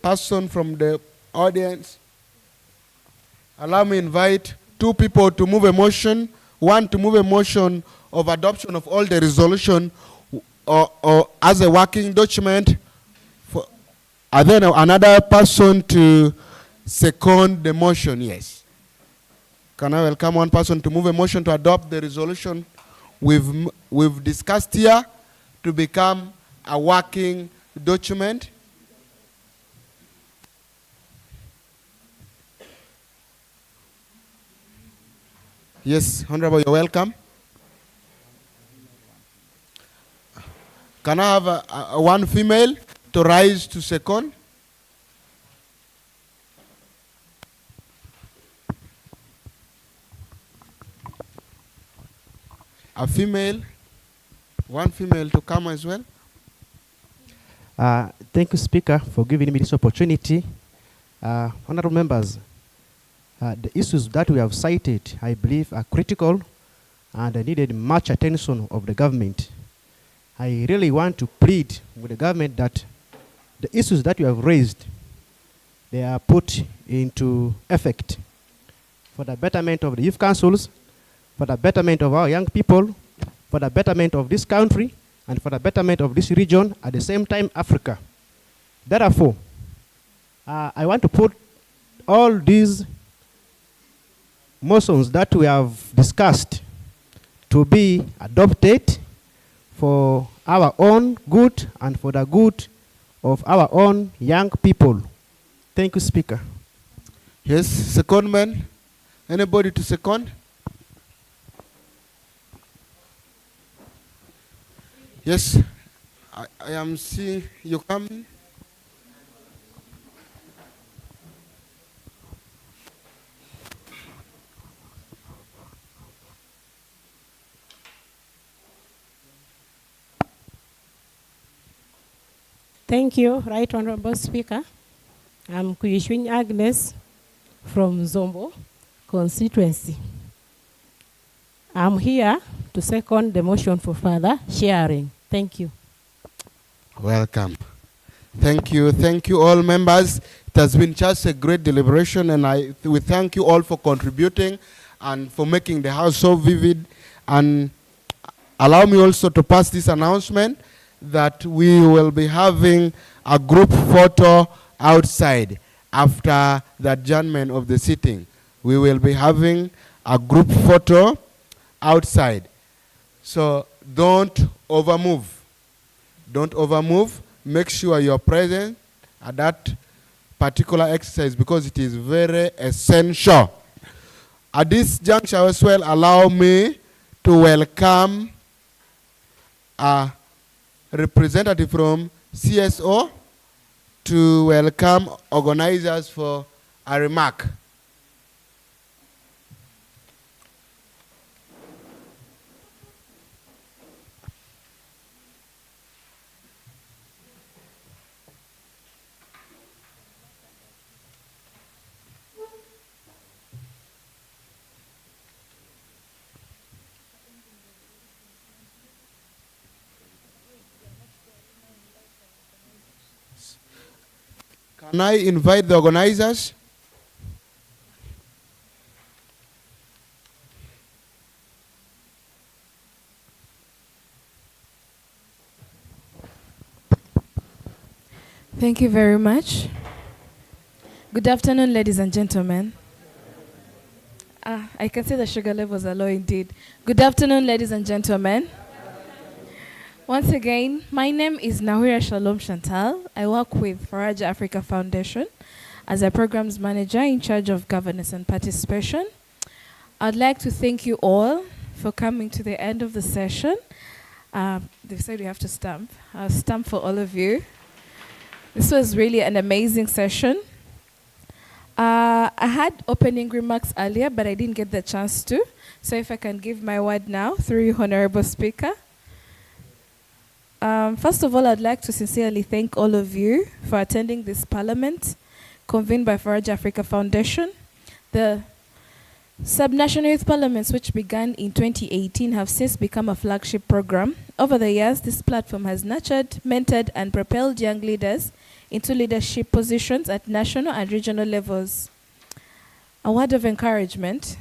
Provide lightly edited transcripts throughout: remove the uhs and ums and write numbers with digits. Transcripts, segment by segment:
person from the audience. Allow me invite two people to move a motion. One to move a motion of adoption of all the resolution or as a working document. And then another person to second the motion, yes. Can I welcome one person to move a motion to adopt the resolution we've discussed here to become a working document? Yes, Honorable, you're welcome. Can I have one female to rise to second? A female, one female to come as well. Thank you, Speaker, for giving me this opportunity. Honorable members, the issues that we have cited, I believe, are critical and needed much attention of the government. I really want to plead with the government that the issues that you have raised, they are put into effect for the betterment of the youth councils, for the betterment of our young people, for the betterment of this country, and for the betterment of this region, at the same time Africa. Therefore, I want to put all these motions that we have discussed to be adopted for our own good and for the good of our own young people. Thank you, Speaker. Yes, secondman. Anybody to second? Yes, I am seeing you coming. Thank you, Right Honorable Speaker. I'm Kuyishwin Agnes from Zombo constituency. I'm here to second the motion for further sharing. Thank you. Welcome. Thank you all members. It has been just a great deliberation, and we thank you all for contributing and for making the house so vivid. And allow me also to pass this announcement that we will be having a group photo outside after the adjournment of the sitting. We will be having a group photo outside. So don't overmove. Don't overmove. Make sure you're present at that particular exercise because it is very essential. At this juncture as well, allow me to welcome a representative from CSO to welcome organizers for a remark. Can I invite the organizers? Thank you very much. Good afternoon, ladies and gentlemen. I can see the sugar levels are low indeed. Good afternoon, ladies and gentlemen. Once again, my name is Nahira Shalom Chantal. I work with Faraja Africa Foundation as a programs manager in charge of governance and participation. I'd like to thank you all for coming to the end of the session. They said we have to stamp. I'll stamp for all of you. This was really an amazing session. I had opening remarks earlier, but I didn't get the chance to. So if I can give my word now through you, Honorable Speaker. First of all, I'd like to sincerely thank all of you for attending this parliament convened by Faraja Africa Foundation. The Subnational Youth Parliaments, which began in 2018, have since become a flagship program. Over the years, this platform has nurtured, mentored, and propelled young leaders into leadership positions at national and regional levels. A word of encouragement.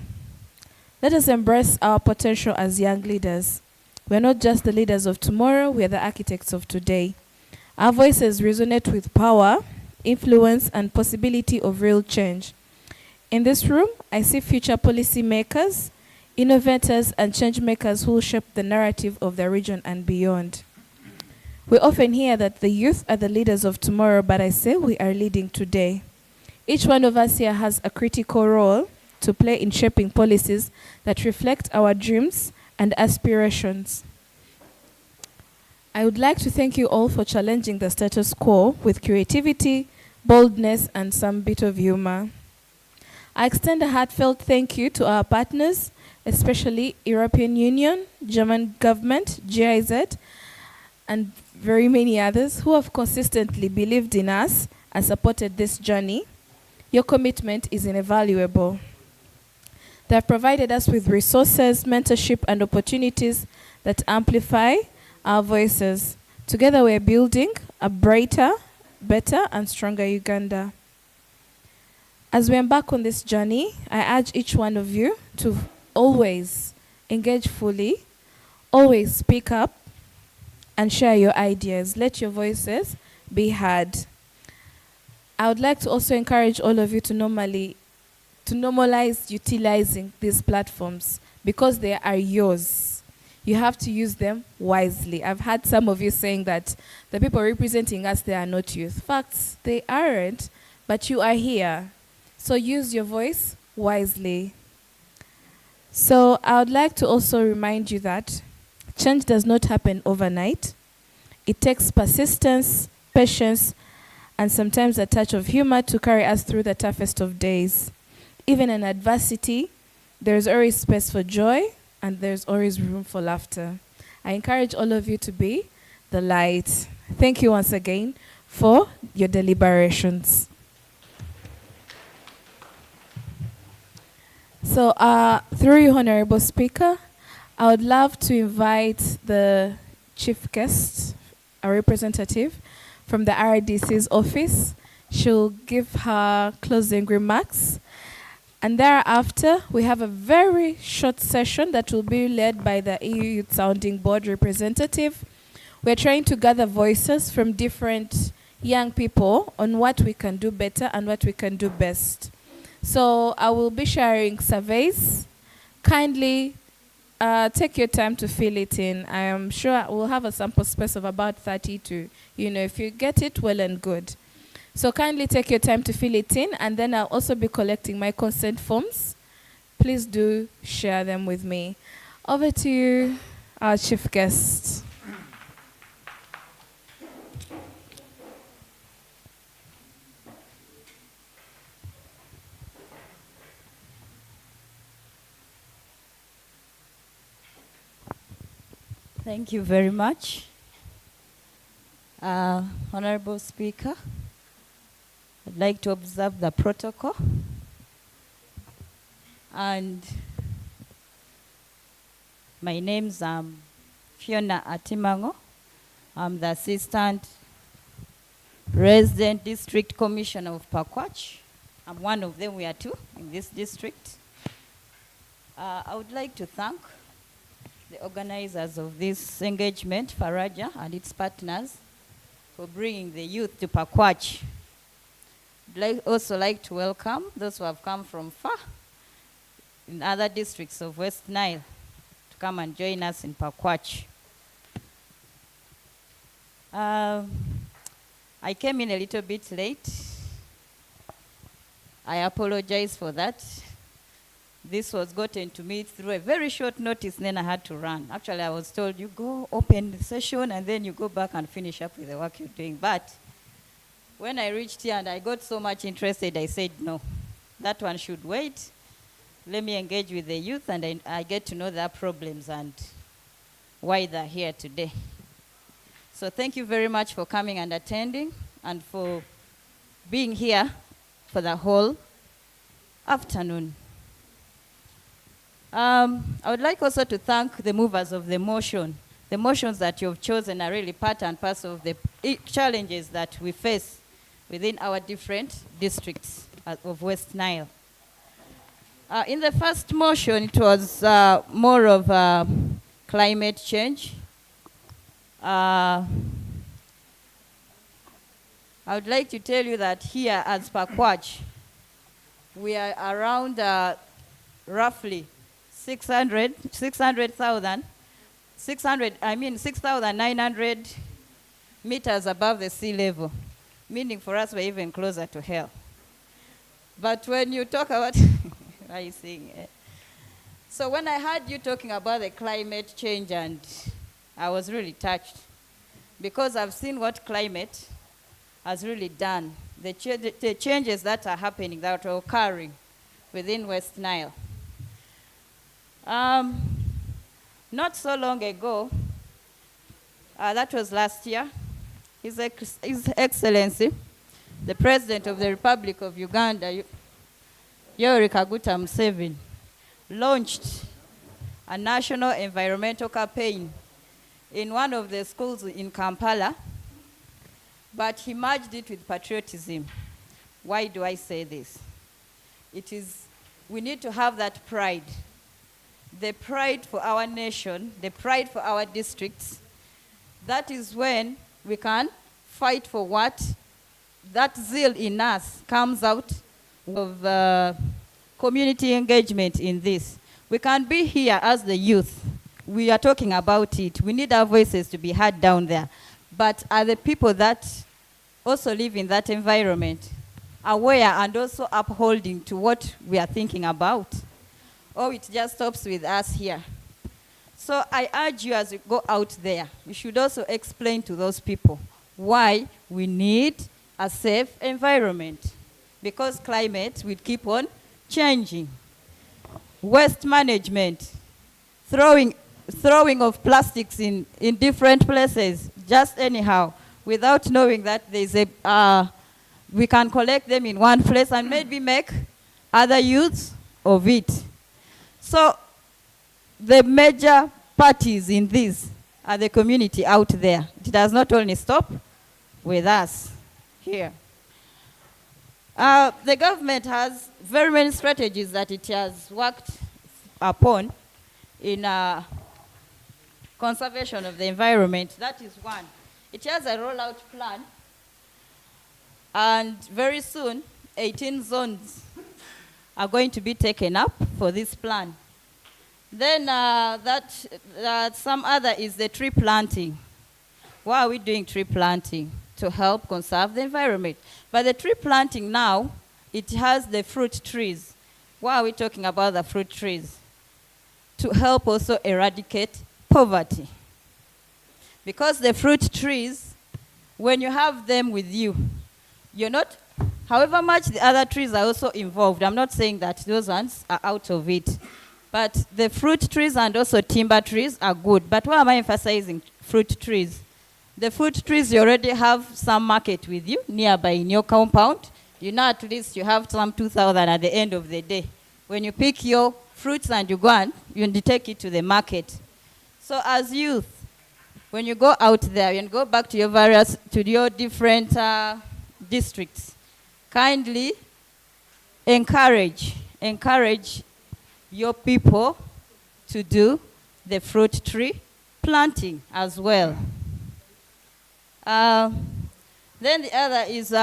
Let us embrace our potential as young leaders. We're not just the leaders of tomorrow, we are the architects of today. Our voices resonate with power, influence, and possibility of real change. In this room, I see future policy makers, innovators, and change makers who will shape the narrative of the region and beyond. We often hear that the youth are the leaders of tomorrow, but I say we are leading today. Each one of us here has a critical role to play in shaping policies that reflect our dreams and aspirations. I would like to thank you all for challenging the status quo with creativity, boldness, and some bit of humor. I extend a heartfelt thank you to our partners, especially European Union, German government, GIZ, and very many others who have consistently believed in us and supported this journey. Your commitment is invaluable. They have provided us with resources, mentorship, and opportunities that amplify our voices. Together we are building a brighter, better, and stronger Uganda. As we embark on this journey, I urge each one of you to always engage fully, always speak up, and share your ideas. Let your voices be heard. I would like to also encourage all of you to normalize utilizing these platforms because they are yours. You have to use them wisely. I've had some of you saying that the people representing us, they are not youth. Facts, they aren't, but you are here. So use your voice wisely. So I would like to also remind you that change does not happen overnight. It takes persistence, patience, and sometimes a touch of humor to carry us through the toughest of days. Even in adversity, there's always space for joy, and there's always room for laughter. I encourage all of you to be the light. Thank you once again for your deliberations. So, through you, Honorable Speaker, I would love to invite the chief guest, a representative from the RDC's office. She'll give her closing remarks. And thereafter, we have a very short session that will be led by the EU Youth Sounding Board representative. We're trying to gather voices from different young people on what we can do better and what we can do best. So I will be sharing surveys. Kindly take your time to fill it in. I am sure we'll have a sample space of about 30 to, if you get it, well and good. So kindly take your time to fill it in, and then I'll also be collecting my consent forms. Please do share them with me. Over to you, our chief guest. Thank you very much. Honorable Speaker, I'd like to observe the protocol. And my name's Fiona Atimango. I'm the Assistant Resident District Commissioner of Pakwach. I'm one of them, we are two in this district. I would like to thank the organizers of this engagement, Faraja and its partners, for bringing the youth to Pakwach. I'd also like to welcome those who have come from far in other districts of West Nile to come and join us in Pakwach. I came in a little bit late. I apologize for that. This was gotten to me through a very short notice, and then I had to run. Actually, I was told, you go open the session, and then you go back and finish up with the work you're doing. But when I reached here and I got so much interested, I said, no, that one should wait. Let me engage with the youth, and I get to know their problems and why they're here today. So thank you very much for coming and attending, and for being here for the whole afternoon. I would like also to thank the movers of the motion. The motions that you've chosen are really part and parcel of the challenges that we face within our different districts of West Nile. In the first motion, it was more of climate change. I would like to tell you that here as per Kwach, we are around roughly 6,900 meters above the sea level, meaning for us we're even closer to hell. But when you talk about, what are you saying? So when I heard you talking about the climate change, and I was really touched, because I've seen what climate has really done, the changes that are happening, that are occurring within West Nile. Not so long ago, that was last year, His Excellency, the President of the Republic of Uganda, Yoweri Kaguta Museveni, launched a national environmental campaign in one of the schools in Kampala, but he merged it with patriotism. Why do I say this? We need to have that pride. The pride for our nation, the pride for our districts. That is when we can fight for what that zeal in us comes out of community engagement in this. We can be here as the youth. We are talking about it. We need our voices to be heard down there. But are the people that also live in that environment aware and also upholding to what we are thinking about? Or it just stops with us here? So I urge you, as you go out there, you should also explain to those people why we need a safe environment. Because climate will keep on changing. Waste management, throwing of plastics in different places, just anyhow, without knowing that there's we can collect them in one place and maybe make other use of it. So the major parties in this are the community out there. It does not only stop with us here. The government has very many strategies that it has worked upon in conservation of the environment. That is one. It has a rollout plan, and very soon 18 zones are going to be taken up for this plan. Then some other is the tree planting. Why are we doing tree planting? To help conserve the environment. But the tree planting now, it has the fruit trees. Why are we talking about the fruit trees? To help also eradicate poverty. Because the fruit trees, when you have them with you, you're not, however much the other trees are also involved, I'm not saying that those ones are out of it. But the fruit trees and also timber trees are good. But why am I emphasizing fruit trees? The fruit trees, you already have some market with you nearby in your compound. You know, at least you have some 2,000 at the end of the day. When you pick your fruits and you go and you take it to the market. So as youth, when you go out there and go back to your different districts, kindly encourage your people to do the fruit tree planting as well. Then the other is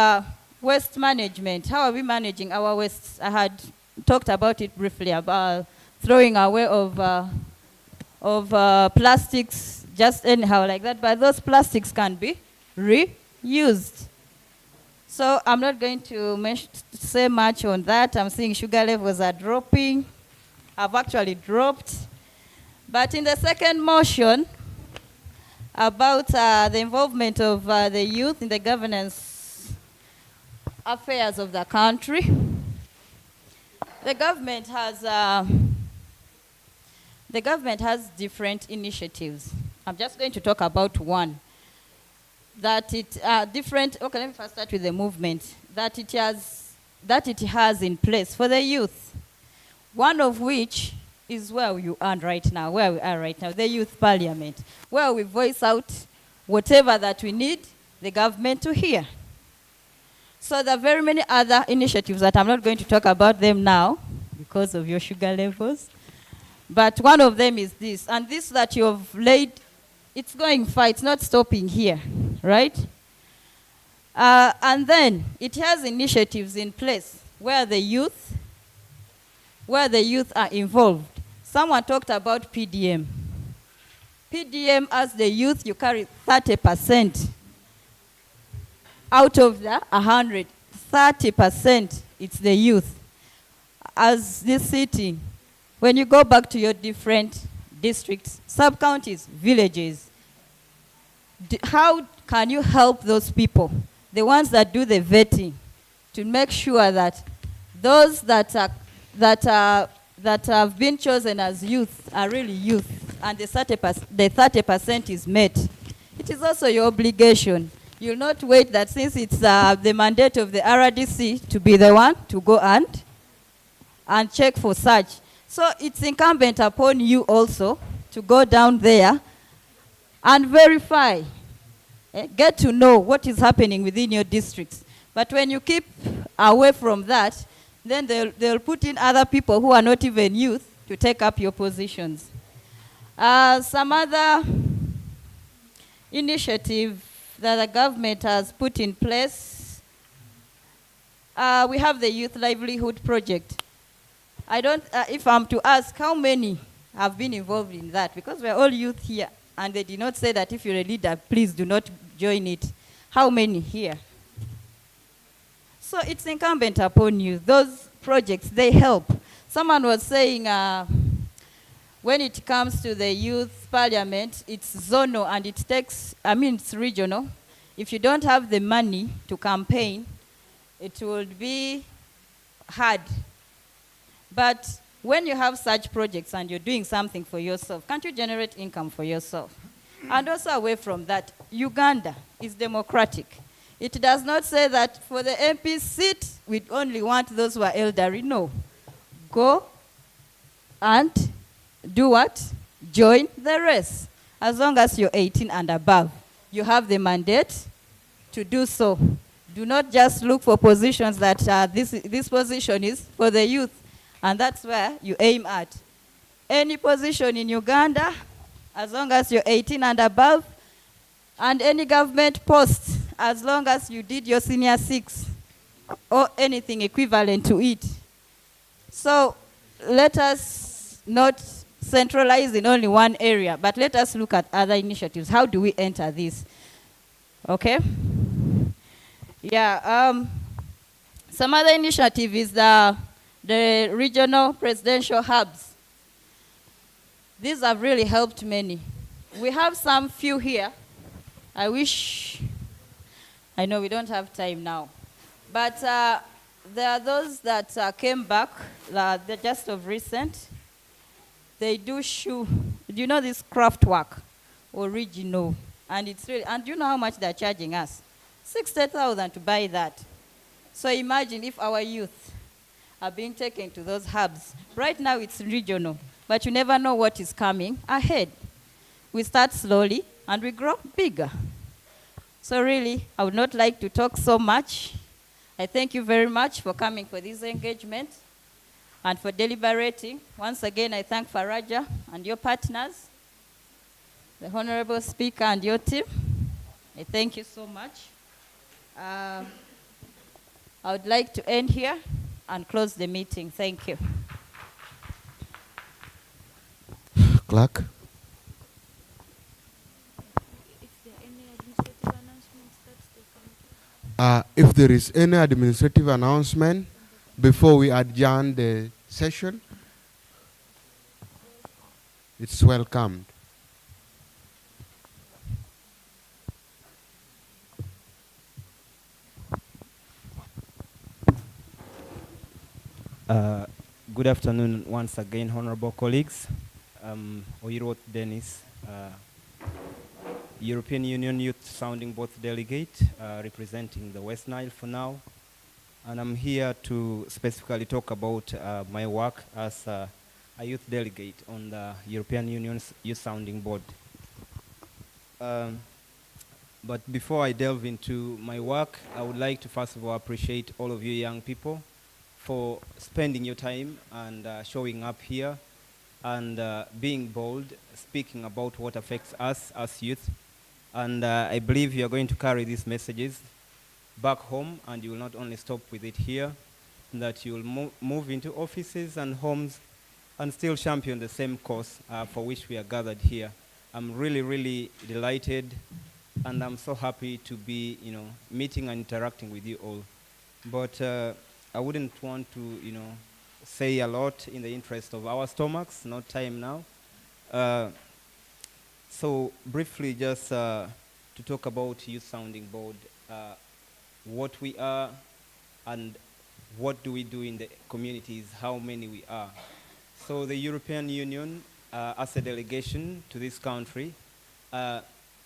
waste management. How are we managing our wastes? I had talked about it briefly, about throwing away of plastics just anyhow like that, but those plastics can be reused. So I'm not going to say much on that. I'm seeing sugar levels are dropping. I've actually dropped. But in the second motion, about the involvement of the youth in the governance affairs of the country, the government has different initiatives. I'm just going to talk about one. That it different. Okay, let me first start with the movement that it has in place for the youth. One of which is where we are right now, the Youth Parliament, where we voice out whatever that we need the government to hear. So there are very many other initiatives that I'm not going to talk about them now because of your sugar levels. But one of them is this. And this that you have laid, it's going far. It's not stopping here, right? And then it has initiatives in place where the youth are involved. Someone talked about PDM. PDM, as the youth, you carry 30%. Out of the 100, 30%, it's the youth. As this city, when you go back to your different districts, sub-counties, villages, how can you help those people, the ones that do the vetting, to make sure that those that have been chosen as youth are really youth, and the 30% is met? It is also your obligation. You'll not wait that since it's the mandate of the RDC to be the one to go and check for such. So it's incumbent upon you also to go down there and verify, get to know what is happening within your districts. But when you keep away from that, then they'll put in other people who are not even youth to take up your positions. Some other initiative that the government has put in place, we have the Youth Livelihood Project. I don't, if I'm to ask how many have been involved in that, because we're all youth here, and they did not say that if you're a leader, please do not join it. How many here? So it's incumbent upon you. Those projects, they help. Someone was saying when it comes to the youth parliament, it's zonal and it takes, it's regional. If you don't have the money to campaign, it will be hard. But when you have such projects and you're doing something for yourself, can't you generate income for yourself? And also away from that, Uganda is democratic. It does not say that for the MP seat, we only want those who are elderly. No. Go and do what? Join the race. As long as you're 18 and above, you have the mandate to do so. Do not just look for positions that this position is for the youth, and that's where you aim at. Any position in Uganda, as long as you're 18 and above, and any government post, as long as you did your senior 6 or anything equivalent to it. So let us not centralize in only one area, but let us look at other initiatives. How do we enter this? Okay? Yeah, some other initiative is the regional presidential hubs. These have really helped many. We have some few here. I know we don't have time now, but there are those that came back, they're just of recent. They do shoe, do you know this craft work, original, and it's really, and do you know how much they're charging us? 60,000 to buy that. So imagine if our youth are being taken to those hubs. Right now it's regional, but you never know what is coming ahead. We start slowly and we grow bigger. So really, I would not like to talk so much. I thank you very much for coming for this engagement and for deliberating. Once again, I thank Faraja and your partners, the Honorable Speaker and your team. I thank you so much. I would like to end here and close the meeting. Thank you. Clerk. If there is any administrative announcement before we adjourn the session, it's welcomed. Good afternoon once again, honorable colleagues. Oirot Dennis, European Union Youth Sounding Board Delegate, representing the West Nile for now. And I'm here to specifically talk about my work as a youth delegate on the European Union's Youth Sounding Board. But before I delve into my work, I would like to first of all appreciate all of you young people for spending your time and showing up here and being bold, speaking about what affects us as youth. And I believe you are going to carry these messages back home, and you will not only stop with it here, that you will move into offices and homes and still champion the same cause for which we are gathered here. I'm really, really delighted, and I'm so happy to be, meeting and interacting with you all. But I wouldn't want to, say a lot in the interest of our stomachs, not time now. So briefly, just to talk about Youth Sounding Board, what we are and what do we do in the communities, how many we are. So the European Union, as a delegation to this country,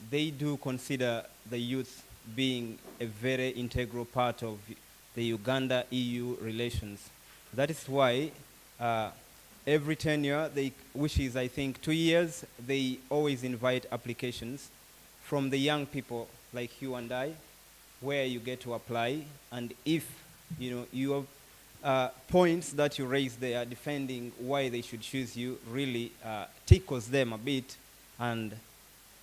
they do consider the youth being a very integral part of the Uganda-EU relations. That is why every tenure, which is I think 2 years, they always invite applications from the young people like you and I, where you get to apply, and if your points that you raise there defending why they should choose you really tickles them a bit, and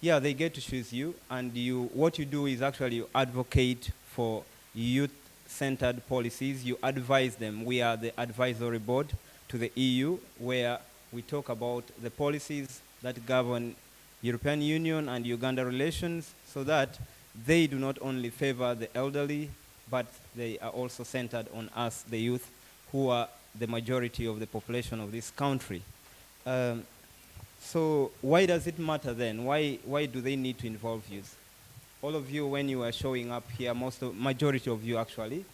yeah, they get to choose you, and what you do is actually you advocate for youth-centered policies. You advise them. We are the advisory board to the EU, where we talk about the policies that govern European Union and Uganda relations, so that they do not only favor the elderly, but they are also centered on us, the youth, who are the majority of the population of this country. So why does it matter then? Why do they need to involve youth? All of you, when you are showing up here, majority of you actually,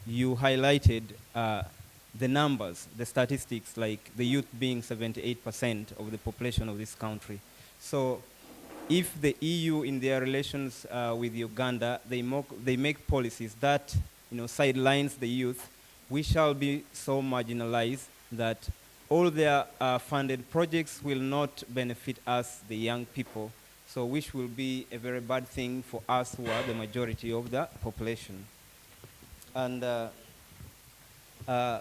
you highlighted the numbers, the statistics, like the youth being 78% of the population of this country. So if the EU in their relations with Uganda, they make policies that sidelines the youth, we shall be so marginalized that all their funded projects will not benefit us, the young people, so which will be a very bad thing for us who are the majority of the population. And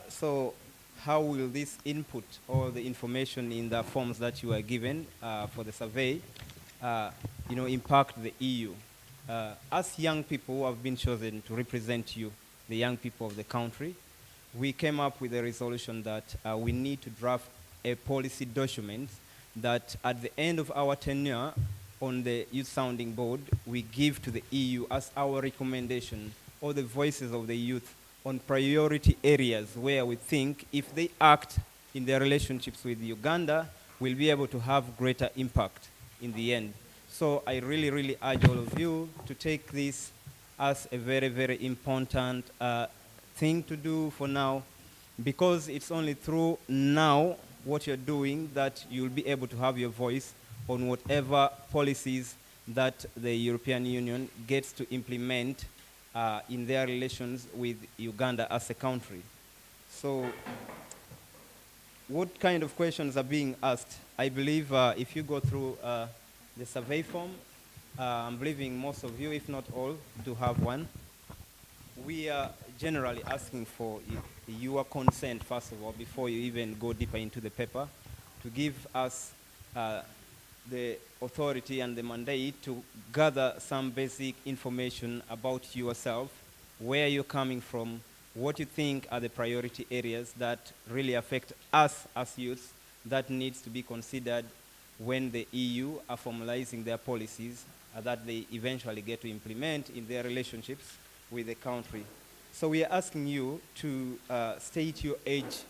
so how will this input or the information in the forms that you are given for the survey impact the EU? As young people who have been chosen to represent you, the young people of the country, we came up with a resolution that we need to draft a policy document that at the end of our tenure on the Youth Sounding Board, we give to the EU as our recommendation, or the voices of the youth on priority areas where we think if they act in their relationships with Uganda, we'll be able to have greater impact in the end. So I really, really urge all of you to take this as a very, very important thing to do for now, because it's only through now what you're doing that you'll be able to have your voice on whatever policies that the European Union gets to implement in their relations with Uganda as a country. So what kind of questions are being asked? I believe if you go through the survey form, I'm believing most of you, if not all, do have one. We are generally asking for your consent, first of all, before you even go deeper into the paper, to give us the authority and the mandate to gather some basic information about yourself, where you're coming from, what you think are the priority areas that really affect us as youths that needs to be considered when the EU are formalizing their policies that they eventually get to implement in their relationships with the country. So we are asking you to state your age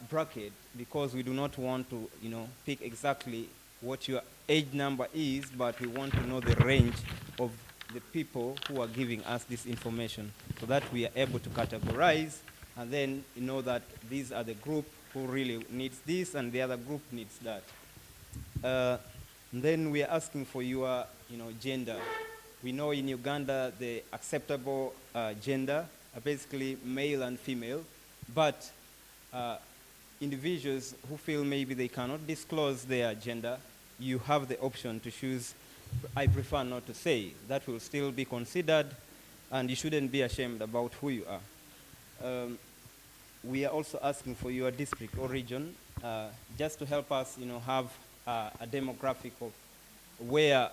bracket, because we do not want to pick exactly what your age number is, but we want to know the range of the people who are giving us this information, so that we are able to categorize and then that these are the group who really needs this and the other group needs that. Then we are asking for your gender. We know in Uganda the acceptable gender are basically male and female, but individuals who feel maybe they cannot disclose their gender, you have the option to choose I prefer not to say. That will still be considered, and you shouldn't be ashamed about who you are. We are also asking for your district or region, just to help us, have a demographic of where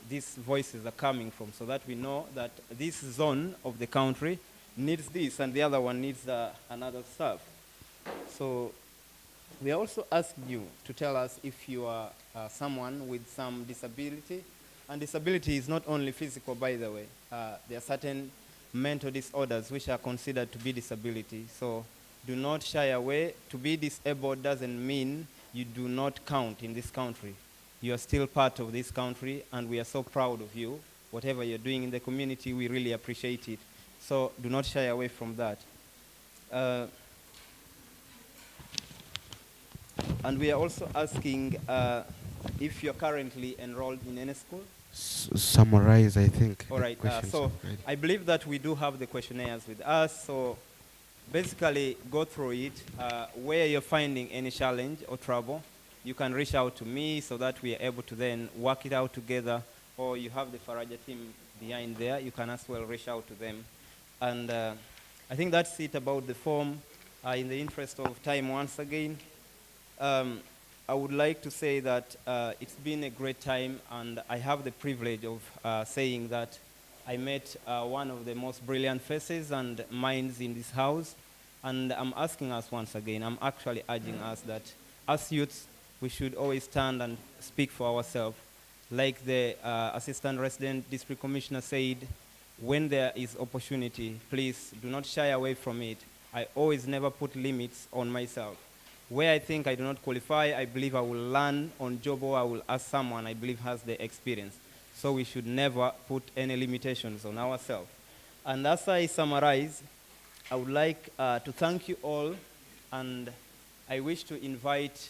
these voices are coming from, so that we know that this zone of the country needs this and the other one needs another stuff. So we are also asking you to tell us if you are someone with some disability. And disability is not only physical, by the way. There are certain mental disorders which are considered to be disability. So do not shy away. To be disabled doesn't mean you do not count in this country. You are still part of this country, and we are so proud of you. Whatever you're doing in the community, we really appreciate it. So do not shy away from that. And we are also asking if you're currently enrolled in any school. Summarize, I think. All right. So I believe that we do have the questionnaires with us. So basically, go through it. Where you're finding any challenge or trouble, you can reach out to me so that we are able to then work it out together. Or you have the Faraja team behind there. You can as well reach out to them. And I think that's it about the form. In the interest of time, once again, I would like to say that it's been a great time, and I have the privilege of saying that I met one of the most brilliant faces and minds in this house. And I'm asking us once again, I'm actually urging us that as youths, we should always stand and speak for ourselves. Like the Assistant Resident District Commissioner said, when there is opportunity, please do not shy away from it. I always never put limits on myself. Where I think I do not qualify, I believe I will learn on job, or I will ask someone I believe has the experience. So we should never put any limitations on ourselves. And as I summarize, I would like to thank you all, and I wish to invite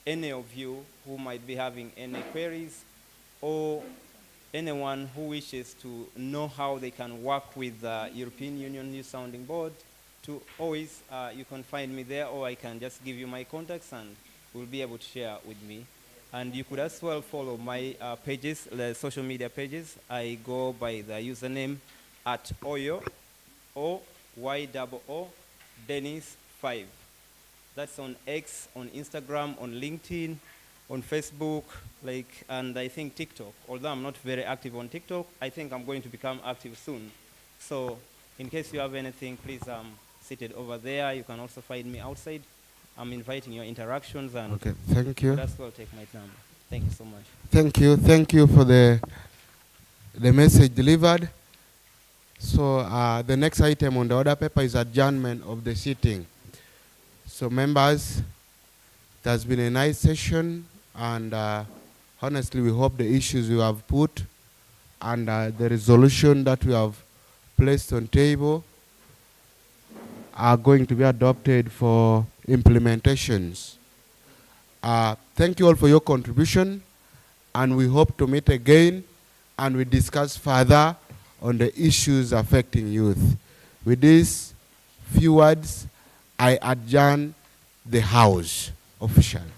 any of you who might be having any queries, or anyone who wishes to know how they can work with the European Union Youth Sounding Board, to always, you can find me there, or I can just give you my contacts and we'll be able to share with me. And you could as well follow my pages, the social media pages. I go by the username at Oyo, O-Y-O-O, Dennis 5. That's on X, on Instagram, on LinkedIn, on Facebook, and I think TikTok. Although I'm not very active on TikTok, I think I'm going to become active soon. So in case you have anything, please, seated over there. You can also find me outside. I'm inviting your interactions, and okay, thank you. That's well, take my time. Thank you so much. Thank you for the message delivered. So the next item on the order paper is adjournment of the sitting. So members, it has been a nice session, and honestly, we hope the issues we have put and the resolution that we have placed on table are going to be adopted for implementations. Thank you all for your contribution, and we hope to meet again and we discuss further on the issues affecting youth. With these few words, I adjourn the House officially.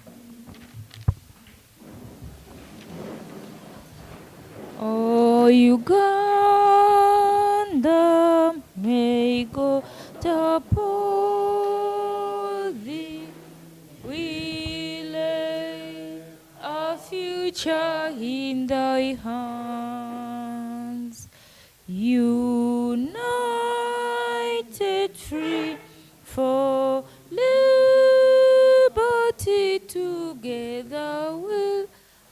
Oh, Uganda, may God uphold thee. We lay our future in thy hands. United, free, for liberty, together we'll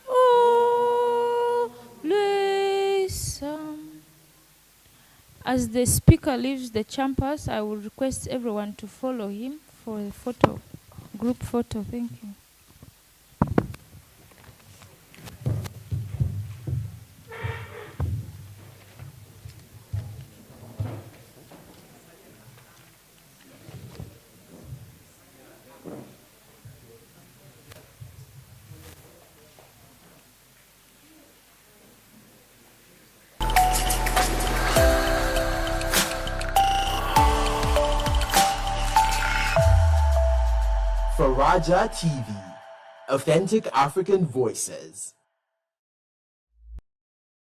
always As the speaker leaves the campus, I will request everyone to follow him for a photo, group photo. Thank you. Faraja TV, authentic African voices.